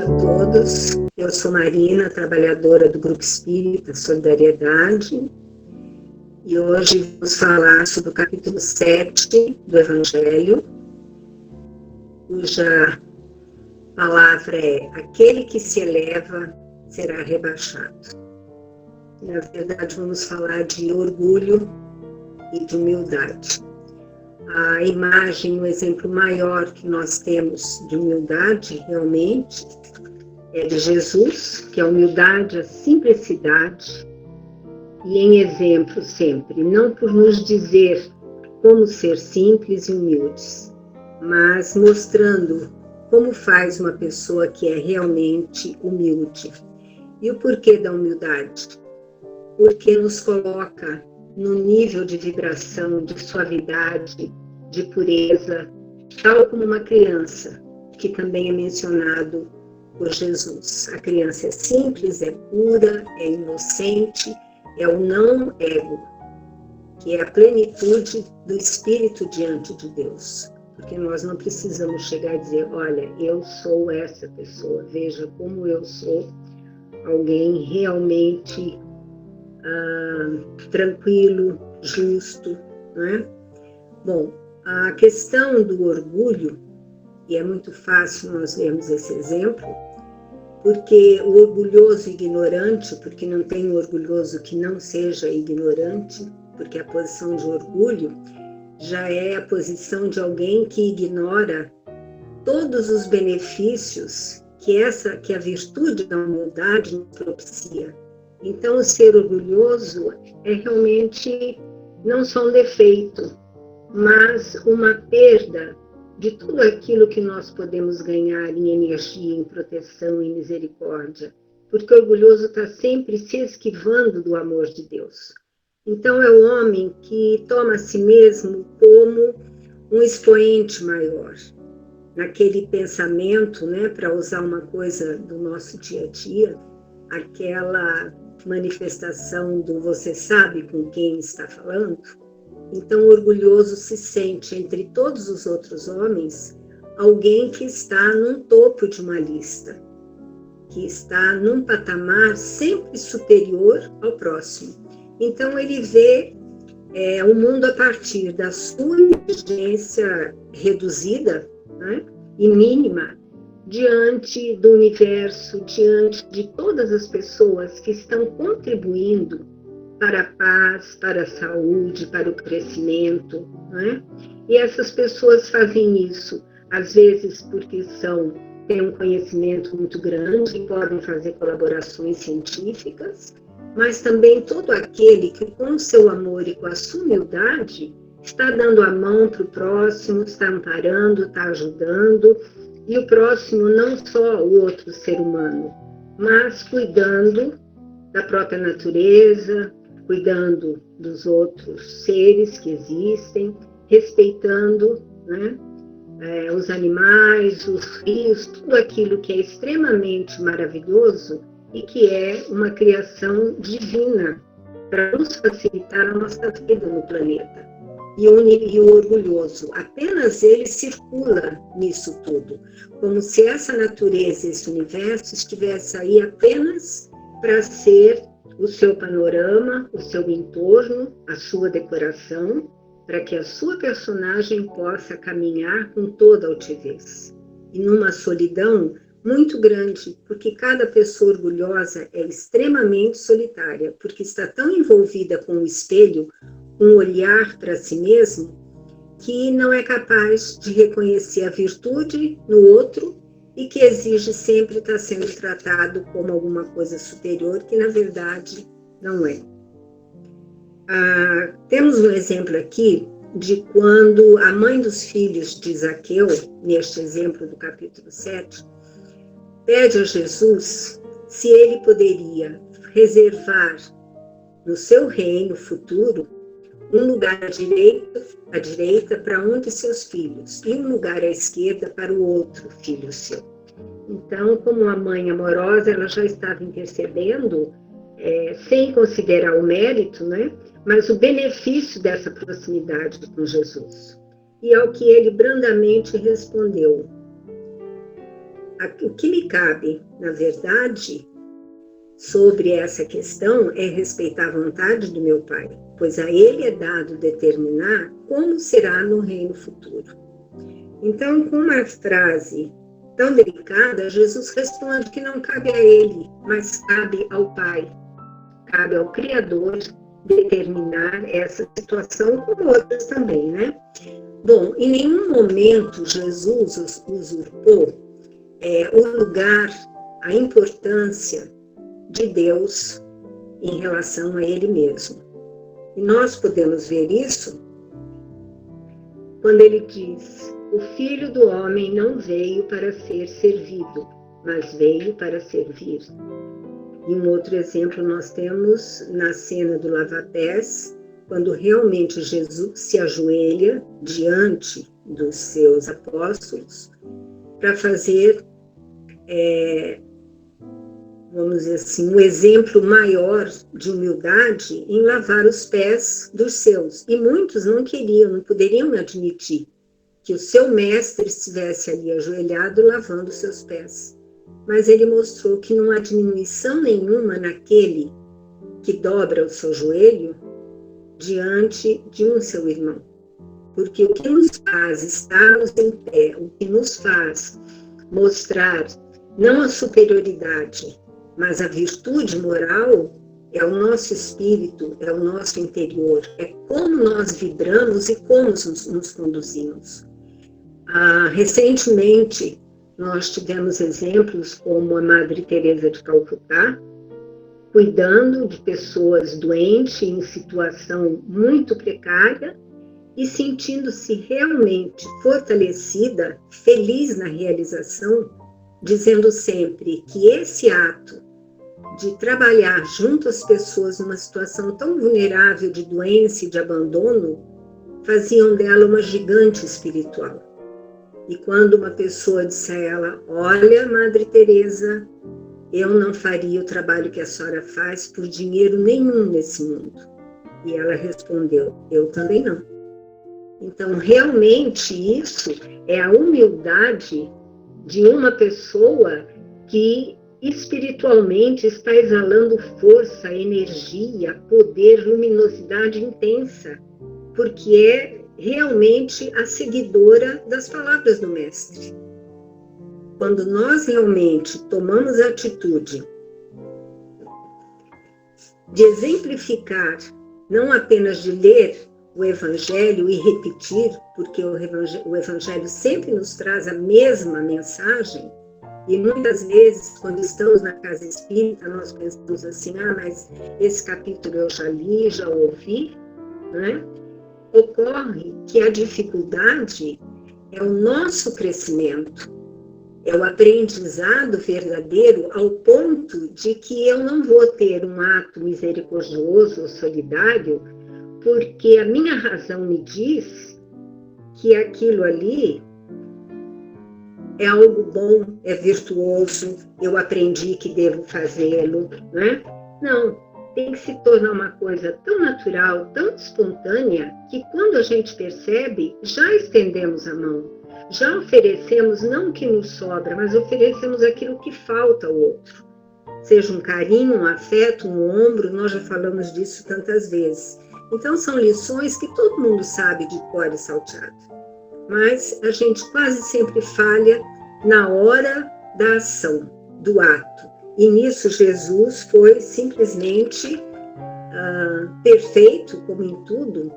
noite a todos. Eu sou Marina, trabalhadora do Grupo Espírita Solidariedade, e hoje vamos falar sobre o capítulo 7 do Evangelho, cuja palavra é: aquele que se eleva será rebaixado. Na verdade, vamos falar de orgulho e de humildade. A imagem, o exemplo maior que nós temos de humildade, realmente, é de Jesus, que a humildade, a simplicidade, e em exemplo sempre, não por nos dizer como ser simples e humildes, mas mostrando como faz uma pessoa que é realmente humilde. E o porquê da humildade? Porque nos coloca no nível de vibração, de suavidade, de pureza, tal como uma criança, que também é mencionado por Jesus. A criança é simples, é pura, é inocente, é o não ego, que é a plenitude do Espírito diante de Deus. Porque nós não precisamos chegar e dizer: olha, eu sou essa pessoa, veja como eu sou alguém realmente tranquilo, justo, né? Bom, a questão do orgulho, e é muito fácil nós vermos esse exemplo, porque o orgulhoso ignorante, porque não tem um orgulhoso que não seja ignorante, porque a posição de orgulho já é a posição de alguém que ignora todos os benefícios que a virtude da humildade nos propicia. Então, o ser orgulhoso é realmente não só um defeito, mas uma perda de tudo aquilo que nós podemos ganhar em energia, em proteção, em misericórdia. Porque o orgulhoso está sempre se esquivando do amor de Deus. Então, é o homem que toma a si mesmo como um expoente maior. Naquele pensamento, né, para usar uma coisa do nosso dia a dia, aquela manifestação do você sabe com quem está falando. Então, o orgulhoso se sente, entre todos os outros homens, alguém que está num topo de uma lista, que está num patamar sempre superior ao próximo. Então, ele vê o mundo a partir da sua inteligência reduzida, né, e mínima, diante do universo, diante de todas as pessoas que estão contribuindo para a paz, para a saúde, para o crescimento, né? E essas pessoas fazem isso, às vezes porque têm um conhecimento muito grande e podem fazer colaborações científicas, mas também todo aquele que, com o seu amor e com a sua humildade, está dando a mão para o próximo, está amparando, está ajudando, e o próximo não só o outro ser humano, mas cuidando da própria natureza, cuidando dos outros seres que existem, respeitando, né, os animais, os rios, tudo aquilo que é extremamente maravilhoso e que é uma criação divina para nos facilitar a nossa vida no planeta. E o orgulhoso, apenas ele circula nisso tudo, como se essa natureza, esse universo estivesse aí apenas para ser o seu panorama, o seu entorno, a sua decoração, para que a sua personagem possa caminhar com toda altivez. E numa solidão muito grande, porque cada pessoa orgulhosa é extremamente solitária, porque está tão envolvida com o espelho, um olhar para si mesmo, que não é capaz de reconhecer a virtude no outro e que exige sempre estar sendo tratado como alguma coisa superior, que na verdade não é. Temos um exemplo aqui de quando a mãe dos filhos de Zaqueu, neste exemplo do capítulo 7, pede a Jesus se ele poderia reservar no seu reino futuro um lugar à direita para um de seus filhos e um lugar à esquerda para o outro filho seu. Então, como uma mãe amorosa, ela já estava intercedendo, sem considerar o mérito, né, mas o benefício dessa proximidade com Jesus. E ao que ele brandamente respondeu: o que me cabe, na verdade, sobre essa questão é respeitar a vontade do meu Pai, pois a Ele é dado determinar como será no reino futuro. Então, com uma frase tão delicada, Jesus responde que não cabe a Ele, mas cabe ao Pai, cabe ao Criador determinar essa situação, como outras também, né? Bom, em nenhum momento Jesus usurpou o lugar, a importância de Deus em relação a Ele mesmo. E nós podemos ver isso quando Ele diz: o Filho do Homem não veio para ser servido, mas veio para servir. E um outro exemplo nós temos na cena do lava-pés, quando realmente Jesus se ajoelha diante dos seus apóstolos para fazer, vamos dizer assim, um exemplo maior de humildade em lavar os pés dos seus. E muitos não queriam, não poderiam admitir que o seu mestre estivesse ali ajoelhado lavando seus pés. Mas ele mostrou que não há diminuição nenhuma naquele que dobra o seu joelho diante de um seu irmão. Porque o que nos faz estarmos em pé, o que nos faz mostrar não a superioridade, mas a virtude moral, é o nosso espírito, é o nosso interior, é como nós vibramos e como nos conduzimos. Recentemente, nós tivemos exemplos como a Madre Teresa de Calcutá, cuidando de pessoas doentes em situação muito precária e sentindo-se realmente fortalecida, feliz na realização, dizendo sempre que esse ato de trabalhar junto às pessoas numa situação tão vulnerável de doença e de abandono faziam dela uma gigante espiritual. E quando uma pessoa disse a ela: olha, Madre Teresa, eu não faria o trabalho que a senhora faz por dinheiro nenhum nesse mundo. E ela respondeu: eu também não. Então, realmente, isso é a humildade de uma pessoa que espiritualmente está exalando força, energia, poder, luminosidade intensa, porque é realmente a seguidora das palavras do Mestre. Quando nós realmente tomamos a atitude de exemplificar, não apenas de ler o Evangelho e repetir, porque o Evangelho sempre nos traz a mesma mensagem, e muitas vezes, quando estamos na casa espírita, nós pensamos assim: mas esse capítulo eu já li, já ouvi, né? Ocorre que a dificuldade é o nosso crescimento, é o aprendizado verdadeiro, ao ponto de que eu não vou ter um ato misericordioso ou solidário, porque a minha razão me diz que aquilo ali é algo bom, é virtuoso, eu aprendi que devo fazê-lo, né? Não, tem que se tornar uma coisa tão natural, tão espontânea, que quando a gente percebe, já estendemos a mão, já oferecemos não o que nos sobra, mas oferecemos aquilo que falta ao outro. Seja um carinho, um afeto, um ombro, nós já falamos disso tantas vezes. Então, são lições que todo mundo sabe de cor e salteado. Mas a gente quase sempre falha na hora da ação, do ato. E nisso Jesus foi simplesmente perfeito, como em tudo,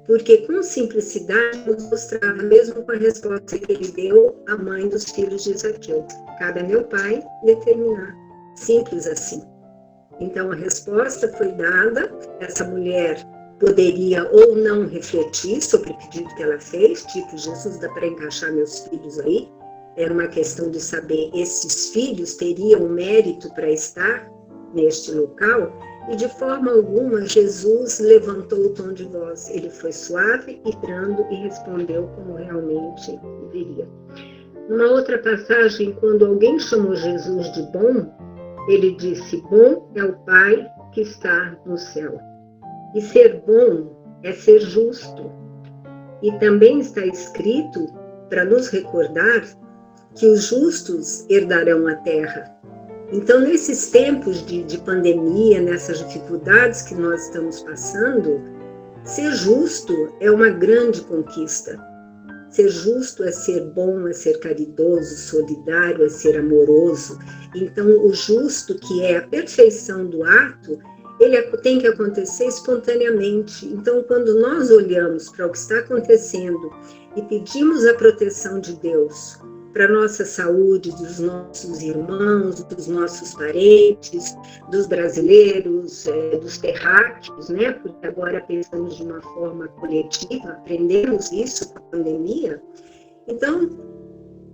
porque com simplicidade nos mostrava, mesmo com a resposta que ele deu à mãe dos filhos de Zaqueu: cabe a meu pai determinar. Simples assim. Então a resposta foi dada, essa mulher poderia ou não refletir sobre o pedido que ela fez, tipo: Jesus, dá para encaixar meus filhos aí? Era uma questão de saber, esses filhos teriam mérito para estar neste local? E de forma alguma Jesus levantou o tom de voz. Ele foi suave e brando e respondeu como realmente deveria. Numa outra passagem, quando alguém chamou Jesus de bom, ele disse: bom é o Pai que está no céu. E ser bom é ser justo. E também está escrito, para nos recordar, que os justos herdarão a terra. Então, nesses tempos de pandemia, nessas dificuldades que nós estamos passando, ser justo é uma grande conquista. Ser justo é ser bom, é ser caridoso, solidário, é ser amoroso. Então, o justo, que é a perfeição do ato, ele tem que acontecer espontaneamente. Então, quando nós olhamos para o que está acontecendo e pedimos a proteção de Deus para a nossa saúde, dos nossos irmãos, dos nossos parentes, dos brasileiros, dos terráqueos, né? Porque agora pensamos de uma forma coletiva, aprendemos isso com a pandemia. Então,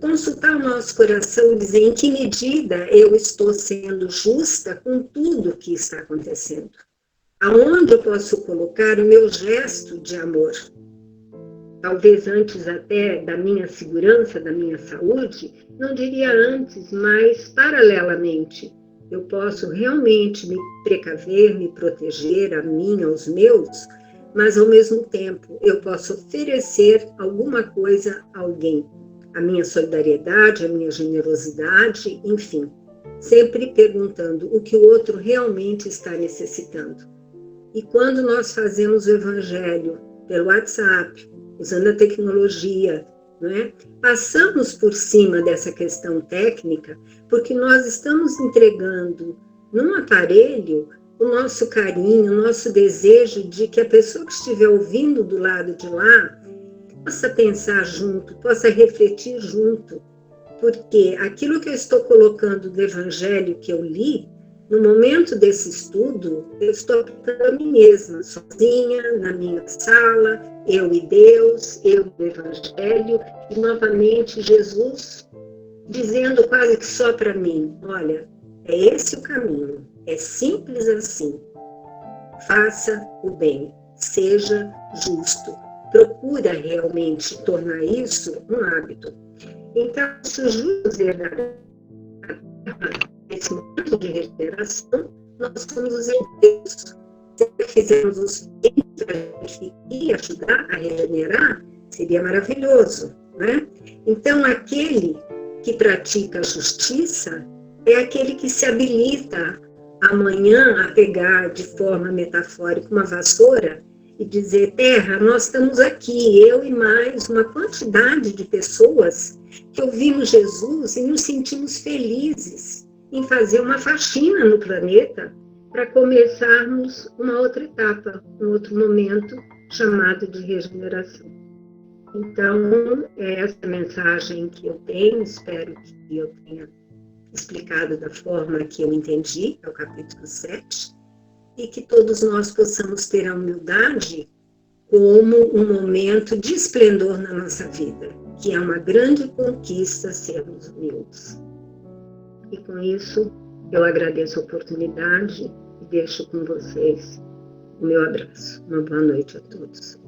consultar o nosso coração e dizer em que medida eu estou sendo justa com tudo que está acontecendo. Aonde eu posso colocar o meu gesto de amor? Talvez antes até da minha segurança, da minha saúde, não diria antes, mas paralelamente. Eu posso realmente me precaver, me proteger a mim, aos meus, mas ao mesmo tempo eu posso oferecer alguma coisa a alguém. A minha solidariedade, a minha generosidade, enfim. Sempre perguntando o que o outro realmente está necessitando. E quando nós fazemos o evangelho pelo WhatsApp, usando a tecnologia, não é? Passamos por cima dessa questão técnica, porque nós estamos entregando num aparelho o nosso carinho, o nosso desejo de que a pessoa que estiver ouvindo do lado de lá possa pensar junto, possa refletir junto, porque aquilo que eu estou colocando do evangelho que eu li, no momento desse estudo, eu estou aplicando a mim mesma, sozinha, na minha sala, eu e Deus, eu e o Evangelho, e novamente Jesus dizendo quase que só para mim, olha, é esse o caminho, é simples assim, faça o bem, seja justo, procura realmente tornar isso um hábito. Então, se os justos herdarão esse momento de regeneração, nós somos os herdeiros. Se fizermos os bens para a gente e ajudar a regenerar, seria maravilhoso, né? Então, aquele que pratica a justiça é aquele que se habilita amanhã a pegar de forma metafórica uma vassoura e dizer, terra, nós estamos aqui, eu e mais uma quantidade de pessoas que ouvimos Jesus e nos sentimos felizes em fazer uma faxina no planeta para começarmos uma outra etapa, um outro momento chamado de regeneração. Então, é essa mensagem que eu tenho, espero que eu tenha explicado da forma que eu entendi, é o capítulo 7, e que todos nós possamos ter a humildade como um momento de esplendor na nossa vida, que é uma grande conquista sermos humildes. E com isso, eu agradeço a oportunidade e deixo com vocês o meu abraço. Uma boa noite a todos.